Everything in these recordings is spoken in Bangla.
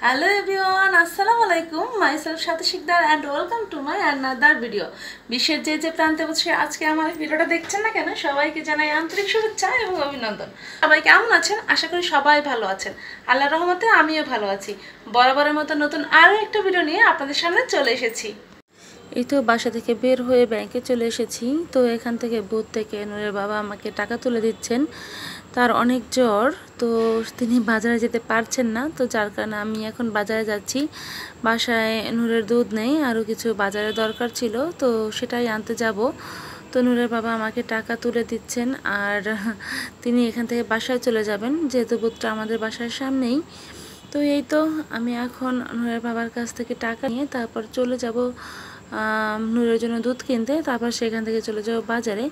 Hello everyone, Assalamu alaikum. Myself Shati Shikdar and welcome to my another video. বিশ্বের যে প্রান্তে বসে আজকে আমার ভিডিওটা দেখছেন না কেন সবাইকে জানাই আন্তরিক শুভেচ্ছা এবং অভিনন্দন। সবাই কেমন আছেন? আশা করি সবাই ভালো আছেন। আল্লাহর রহমতে আমিও ভালো আছি। বরাবরের মতো নতুন আরো একটা ভিডিও নিয়ে আপনাদের সামনে চলে এসেছি। এই তো বাসা থেকে বের হয়ে ব্যাংকে চলে এসেছি। তো এখান থেকে বুথ থেকে নূরের বাবা আমাকে টাকা তুলে দিচ্ছেন। তার অনেক জ্বর, তো তিনি বাজারে যেতে পারছেন না, তো যার কারণে আমি এখন বাজারে যাচ্ছি। বাসায় নূরের দুধ নেই, আরও কিছু বাজারে দরকার ছিল, তো সেটাই আনতে যাব। তো নূরের বাবা আমাকে টাকা তুলে দিচ্ছেন আর তিনি এখান থেকে বাসায় চলে যাবেন, যেহেতু বুথটা আমাদের বাসার সামনেই। তো এই তো আমি এখন নূরের বাবার কাছ থেকে টাকা নিয়ে তারপর চলে যাব নূরের জন্য দুধ কিনতে, তারপর সেখান থেকে চলে যাবো বাজারে।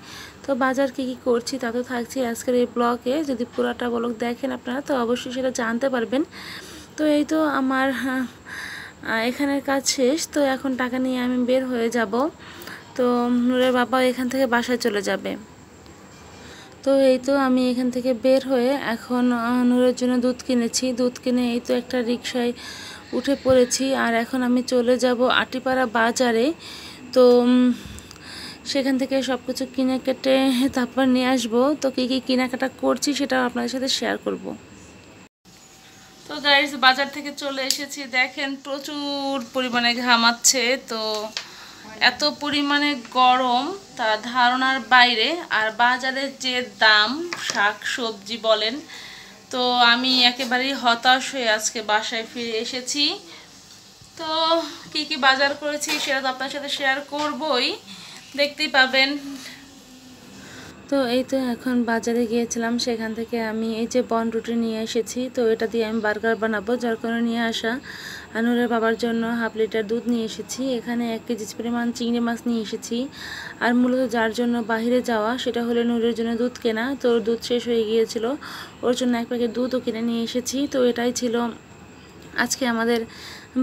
তো বাজার কি করছি তা তো থাকছি আজকের এই ব্লগে। যদি পুরাটা ব্লগ দেখেন আপনারা তো অবশ্যই সেটা জানতে পারবেন। তো এই তো আমার এখানের কাজ শেষ, তো এখন টাকা নিয়ে আমি বের হয়ে যাব। তো নূরের বাবা এখান থেকে বাসায় চলে যাবে। তো এই তো আমি এখান থেকে বের হয়ে এখন নূরের জন্য দুধ কিনেছি। দুধ কিনে এই তো একটা রিকশায় উঠে পড়েছি আর এখন আমি চলে যাব আটিপাড়া বাজারে। তো সেখান থেকে সব কিছু কিনে কেটে তারপর নিয়ে আসবো। তো কী কী কেনাকাটা করছি সেটাও আপনাদের সাথে শেয়ার করব। তো গাইস, বাজার থেকে চলে এসেছি, দেখেন প্রচুর পরিমাণে ঘামাচ্ছে। তো এত পরিমাণে গরম তা ধারণার বাইরে, আর বাজারের যে দাম শাক সবজি বলেন, তো আমি একেবারেই হতাশ হয়ে আজকে বাসায় ফিরে এসেছি। তো কি কি বাজার করেছি সেটা তো আপনার সাথে শেয়ার করবই, দেখতেই পাবেন। তো এই তো এখন বাজারে গিয়েছিলাম, সেখান থেকে আমি এই যে বনরুটি নিয়ে এসেছি। তো এটা দিয়ে আমি বার্গার বানাবো, যার কারণে নিয়ে আসা। নূরের বাবার জন্য হাফ লিটার দুধ নিয়ে এসেছি। এখানে 1 কেজি পরিমাণ চিংড়ি মাছ নিয়ে এসেছি। আর মূলত যার জন্য বাহিরে যাওয়া সেটা হলো নূরের জন্য দুধ কেনা। তো দুধ শেষ হয়ে গিয়েছিল, ওর জন্য 1 প্যাকেট দুধও কিনে নিয়ে এসেছি। তো এটাই ছিল আজকে আমাদের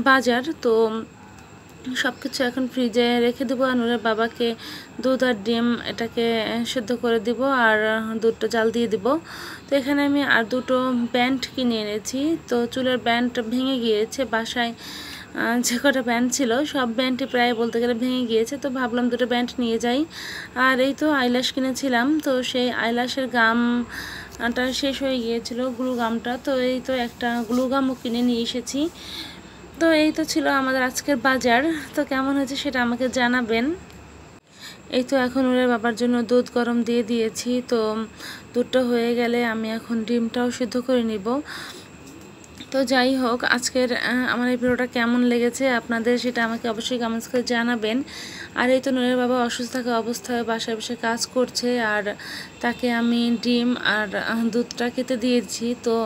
বাজার। তো সব কিছু এখন ফ্রিজে রেখে দেবো আর নূরের বাবাকে দুধ আর ডিম এটাকে সেদ্ধ করে দিব আর দুধটা জাল দিয়ে দিব। তো এখানে আমি আর দুটো ব্যান্ড কিনে এনেছি। তো চুলের ব্যান্ড ভেঙে গিয়েছে, বাসায় যে কটা ব্যান্ড ছিল সব ব্যান্ডই প্রায় বলতে গেলে ভেঙে গিয়েছে। তো ভাবলাম দুটো ব্যান্ড নিয়ে যাই। আর এই তো আইল্যাশ কিনেছিলাম, তো সেই আইল্যাশের গামটা শেষ হয়ে গিয়েছিল, গ্লু গামটা। তো এই তো একটা গ্লু গামও কিনে নিয়ে এসেছি। তো এই তো ছিল আমাদের আজকের বাজার। তো কেমন হয়েছে সেটা আমাকে জানাবেন। এই তো এখন ওর বাবার জন্য দুধ গরম দিয়ে দিয়েছি। তো দুধটা হয়ে গেলে আমি এখন ডিমটাও সিদ্ধ করে নিব। তো যাই হোক, আজকের আমার এই ভিডিওটা কেমন লেগেছে আপনাদের সেটা আমাকে অবশ্যই কমেন্টস করে জানাবেন। আর এই তো নূরের বাবা অসুস্থ থাকা অবস্থায় বাসায় বসে কাজ করছে আর তাকে আমি ডিম আর দুধটা খেতে দিয়েছি। তো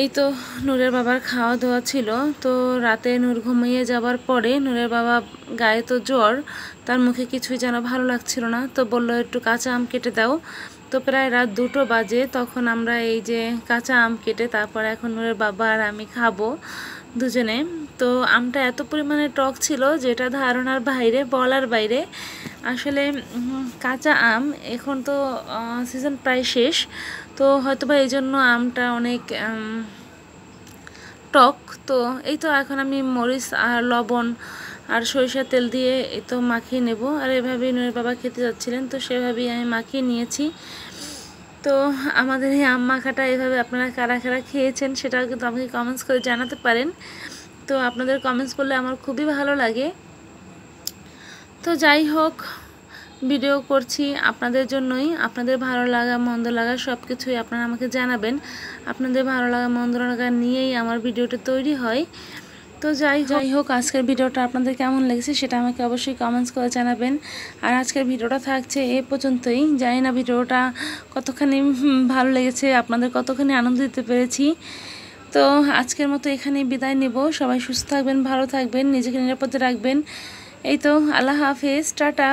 এই তো নূরের বাবার খাওয়া দাওয়া ছিল। তো রাতে নূর ঘুমিয়ে যাবার পরে নূরের বাবা গায়ে তো জ্বর, তার মুখে কিছুই যেন ভালো লাগছিল না। তো বললো একটু কাঁচা আম কেটে দাও। তো প্রায় রাত 2টো বাজে, তখন আমরা এই যে কাঁচা আম কেটে তারপর এখন নূরের বাবা আর আমি খাবো দুজনে। তো আমটা এত পরিমাণে টক ছিল যেটা ধারণার বাইরে, বলার বাইরে। আসলে কাঁচা আম এখন তো সিজন প্রায় শেষ, তো হয়তোবা এই জন্য আমটা অনেক টক। তো এই তো এখন আমি মরিচ আর লবণ আর সরিষার তেল দিয়ে এই তো মাখিয়ে নেব। আর এভাবেই নূরের বাবা খেতে যাচ্ছিলেন, তো সেভাবেই আমি মাখিয়ে নিয়েছি। তো আমাদের এই আম মাখাটা এভাবে আপনারা কারা কারা খেয়েছেন সেটাও কিন্তু আমাকে কমেন্টস করে জানাতে পারেন। তো আপনাদের কমেন্টস করলে আমার খুবই ভালো লাগে। তো যাই হোক, ভিডিও করছি আপনাদের জন্যই, আপনাদের ভালো লাগা মন্দ লাগা সব কিছুই আপনারা আমাকে জানাবেন। আপনাদের ভালো লাগা মন্দ লাগা নিয়েই আমার ভিডিওটা তৈরি হয়। তো যাই হোক আজকের ভিডিওটা আপনাদের কেমন লেগেছে সেটা আমাকে অবশ্যই কমেন্টস করে জানাবেন। আর আজকের ভিডিওটা থাকছে এ পর্যন্তই। জানি না ভিডিওটা কতখানি ভালো লেগেছে, আপনাদের কতখানি আনন্দ দিতে পেরেছি। তো আজকের মতো এখানেই বিদায় নেব। সবাই সুস্থ থাকবেন, ভালো থাকবেন, নিজেকে নিরাপদে রাখবেন। এই তো আল্লাহ হাফেজ, টাটা।